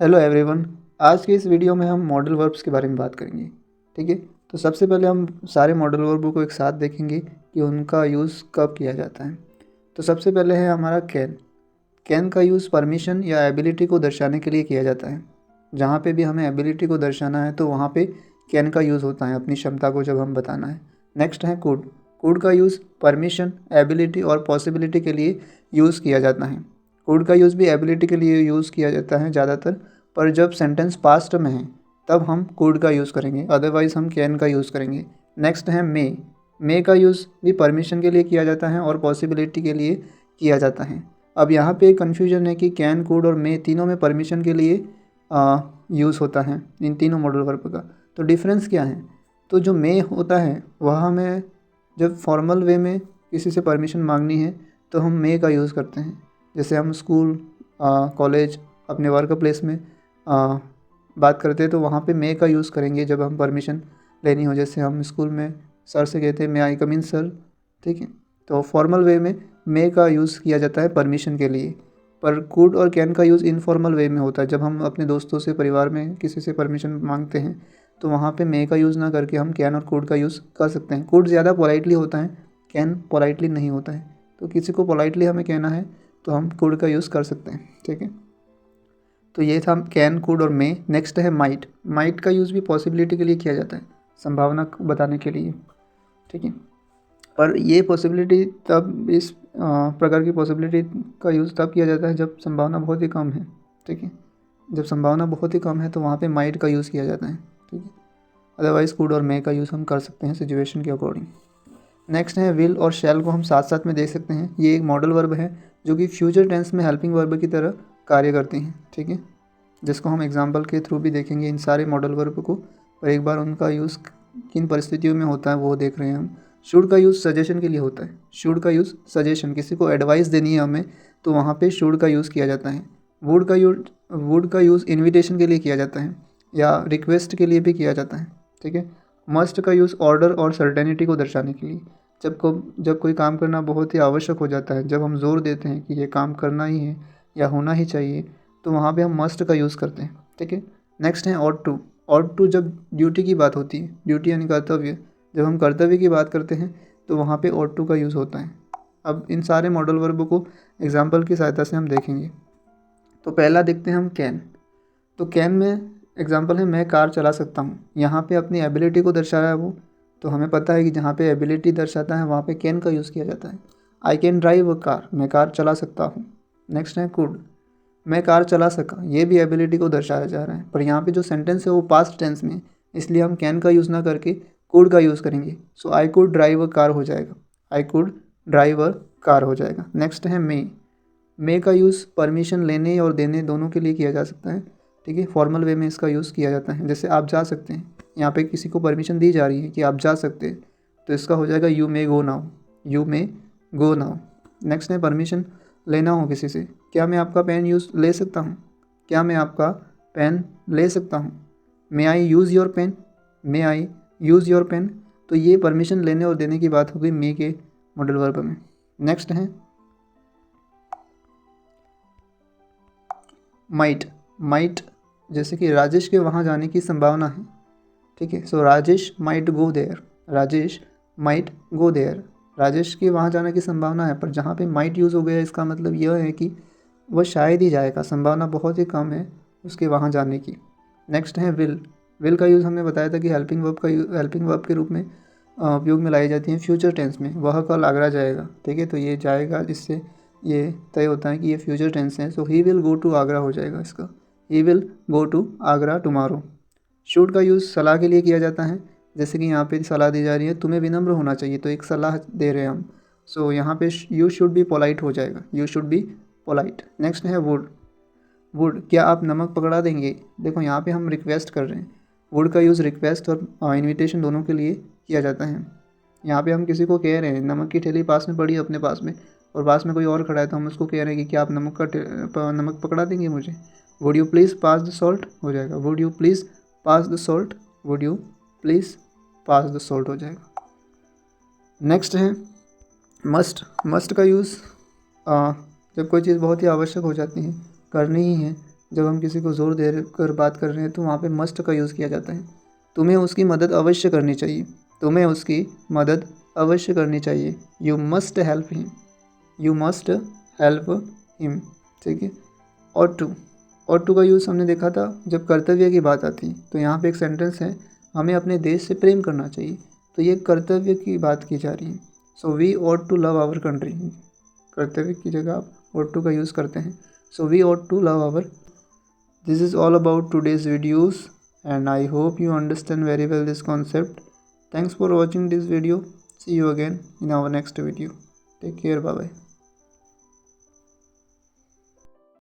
Hello everyone. आज के इस वीडियो में हम मॉडल वर्ब्स के बारे में बात करेंगे। ठीक है, तो सबसे पहले हम सारे मॉडल वर्ब को एक साथ देखेंगे कि उनका यूज़ कब किया जाता है। तो सबसे पहले है हमारा कैन। कैन का यूज़ परमिशन या एबिलिटी को दर्शाने के लिए किया जाता है। जहाँ पे भी हमें एबिलिटी को दर्शाना है तो वहाँ पे कैन का यूज़ होता है, अपनी क्षमता को जब हम बताना है। नेक्स्ट है कुड। कुड का यूज़ परमिशन, एबिलिटी और पॉसिबिलिटी के लिए यूज़ किया जाता है। कुड का यूज़ भी एबिलिटी के लिए यूज़ किया जाता है ज़्यादातर, पर जब सेंटेंस पास्ट में है तब हम कुड का यूज़ करेंगे, अदरवाइज़ हम कैन का यूज़ करेंगे। नेक्स्ट है मे। मे का यूज़ भी परमिशन के लिए किया जाता है और पॉसिबिलिटी के लिए किया जाता है। अब यहाँ पे कन्फ्यूजन है कि कैन, कुड और मे तीनों में परमिशन के लिए यूज़ होता है इन तीनों मॉडल वर्ब का। तो डिफरेंस क्या है? तो जो मे होता है वह हमें जब फॉर्मल वे में किसी से परमिशन मांगनी है तो हम मे का यूज़ करते हैं। जैसे हम स्कूल, कॉलेज, अपने वर्क प्लेस में बात करते हैं तो वहाँ पे मे का यूज़ करेंगे जब हम परमिशन लेनी हो। जैसे हम स्कूल में सर से कहते हैं मे आई कम इन सर। ठीक है, तो फॉर्मल वे में मे का यूज़ किया जाता है परमिशन के लिए, पर कुड और कैन का यूज़ इनफॉर्मल वे में होता है। जब हम अपने दोस्तों से, परिवार में किसी से परमिशन मांगते हैं तो वहाँ पे मे का यूज़ ना करके हम कैन और कुड का यूज़ कर सकते हैं। कुड ज़्यादा पोलाइटली होता है, कैन पोलाइटली नहीं होता है। तो किसी को पोलाइटली हमें कहना है तो हम कुड का यूज़ कर सकते हैं। ठीक है, तो ये था कैन, कुड और मे। नेक्स्ट है माइट। माइट का यूज़ भी पॉसिबिलिटी के लिए किया जाता है, संभावना को बताने के लिए। ठीक है, पर ये पॉसिबिलिटी तब इस प्रकार की पॉसिबिलिटी का यूज़ तब किया जाता है जब संभावना बहुत ही कम है। ठीक है, जब संभावना बहुत ही कम है तो वहाँ पे माइट का यूज़ किया जाता है। ठीक है, अदरवाइज़ कुड और मे का यूज़ हम कर सकते हैं सिचुएशन के अकॉर्डिंग। नेक्स्ट है विल और शैल को हम साथ साथ में देख सकते हैं। ये एक मॉडल वर्ब है जो कि फ्यूचर टेंस में हेल्पिंग वर्ब की तरह कार्य करती हैं। ठीक है, जिसको हम एग्जाम्पल के थ्रू भी देखेंगे इन सारे मॉडल वर्ब को, और एक बार उनका यूज़ किन परिस्थितियों में होता है वो देख रहे हैं हम। शुड का यूज़ सजेशन के लिए होता है। शुड का यूज़ सजेशन, किसी को एडवाइस देनी है हमें तो वहाँ पे शुड का यूज़ किया जाता है। वुड का यूज़ इन्विटेशन के लिए किया जाता है या रिक्वेस्ट के लिए भी किया जाता है। ठीक है, मस्ट का यूज़ ऑर्डर और सर्टेनिटी को दर्शाने के लिए, जब कोई काम करना बहुत ही आवश्यक हो जाता है, जब हम जोर देते हैं कि ये काम करना ही है या होना ही चाहिए, तो वहाँ पे हम मस्ट का यूज़ करते हैं। ठीक है, नेक्स्ट है ऑट टू। ऑट टू जब ड्यूटी की बात होती है, ड्यूटी यानी कर्तव्य, जब हम कर्तव्य की बात करते हैं तो वहाँ पे ऑट टू का यूज़ होता है। अब इन सारे मॉडल वर्ब को एग्जाम्पल की सहायता से हम देखेंगे। तो पहला देखते हैं हम कैन। तो कैन में एग्जांपल है मैं कार चला सकता हूँ। यहाँ पे अपनी एबिलिटी को दर्शाया है वो, तो हमें पता है कि जहाँ पे एबिलिटी दर्शाता है वहाँ पे कैन का यूज़ किया जाता है। I can drive a car, मैं कार चला सकता हूँ। नेक्स्ट है कुड। मैं कार चला सका, ये भी एबिलिटी को दर्शाया जा रहा है, पर यहाँ पे जो सेंटेंस है वो पास्ट टेंस में है, इसलिए हम कैन का यूज़ ना करके कुड का यूज़ करेंगे। So I could drive a car हो जाएगा, I could drive a car हो जाएगा। नेक्स्ट है मे का यूज़ परमिशन लेने और देने दोनों के लिए किया जा सकता है। ठीक है, फॉर्मल वे में इसका यूज़ किया जाता है। जैसे आप जा सकते हैं, यहाँ पे किसी को परमिशन दी जा रही है कि आप जा सकते हैं, तो इसका हो जाएगा you may go now, you may go now. Next है परमिशन लेना हो किसी से, क्या मैं आपका पेन यूज़ ले सकता हूँ, क्या मैं आपका पेन ले सकता हूँ। May I use your pen, may I use your pen. तो ये परमिशन लेने और देने की बात हो गई मे के मॉडल वर्ब में। नेक्स्ट है माइट। माइट जैसे कि राजेश के वहाँ जाने की संभावना है। ठीक है, so Rajesh might go there, Rajesh might go there. Rajesh के वहाँ जाने की संभावना है, पर जहाँ पे माइट यूज़ हो गया इसका मतलब यह है कि वह शायद ही जाएगा, संभावना बहुत ही कम है उसके वहाँ जाने की। नेक्स्ट है विल। विल का यूज़ हमने बताया था कि हेल्पिंग वर्ब के रूप में उपयोग में लाई जाती है फ्यूचर टेंस में। वह कल आगरा जाएगा। ठीक है, तो ये जाएगा, जिससे ये तय होता है कि ये फ्यूचर टेंस है। So he will go to Agra हो जाएगा इसका, he will go to Agra tomorrow. Should का यूज़ सलाह के लिए किया जाता है। जैसे कि यहाँ पे सलाह दी जा रही है तुम्हें विनम्र होना चाहिए, तो एक सलाह दे रहे हैं हम। सो यहाँ पे यू शुड बी पोलाइट हो जाएगा, you should be polite. Next है वुड। वुड, क्या आप नमक पकड़ा देंगे। देखो यहाँ पे हम रिक्वेस्ट कर रहे हैं। वुड का यूज़ रिक्वेस्ट और इनविटेशन दोनों के लिए किया जाता है। यहाँ पे हम किसी को कह रहे हैं नमक की थैली पास में पड़ी है अपने पास में, और पास में कोई और खड़ा है, तो हम उसको कह रहे हैं कि क्या आप नमक पकड़ा देंगे मुझे। Would you please pass the salt हो जाएगा, would you please pass the salt, would you please pass the salt हो जाएगा। नेक्स्ट है मस्ट। मस्ट का यूज़ जब कोई चीज़ बहुत ही आवश्यक हो जाती है, करनी ही है, जब हम किसी को ज़ोर दे कर बात कर रहे हैं तो वहाँ पे मस्ट का यूज़ किया जाता है। तुम्हें उसकी मदद अवश्य करनी चाहिए, तुम्हें उसकी मदद अवश्य करनी चाहिए। You must help him, you must help him, ठीक है। और टू का यूज़ हमने देखा था जब कर्तव्य की बात आती, तो यहाँ पे एक सेंटेंस है, हमें अपने देश से प्रेम करना चाहिए, तो ये कर्तव्य की बात की जा रही है। So we ought to love our country, कर्तव्य की जगह आप ought टू का यूज़ करते हैं। So we ought to love our. This is all about today's videos and I hope you understand very well this concept. Thanks for watching this video. See you again in our next video. Take care. Bye bye.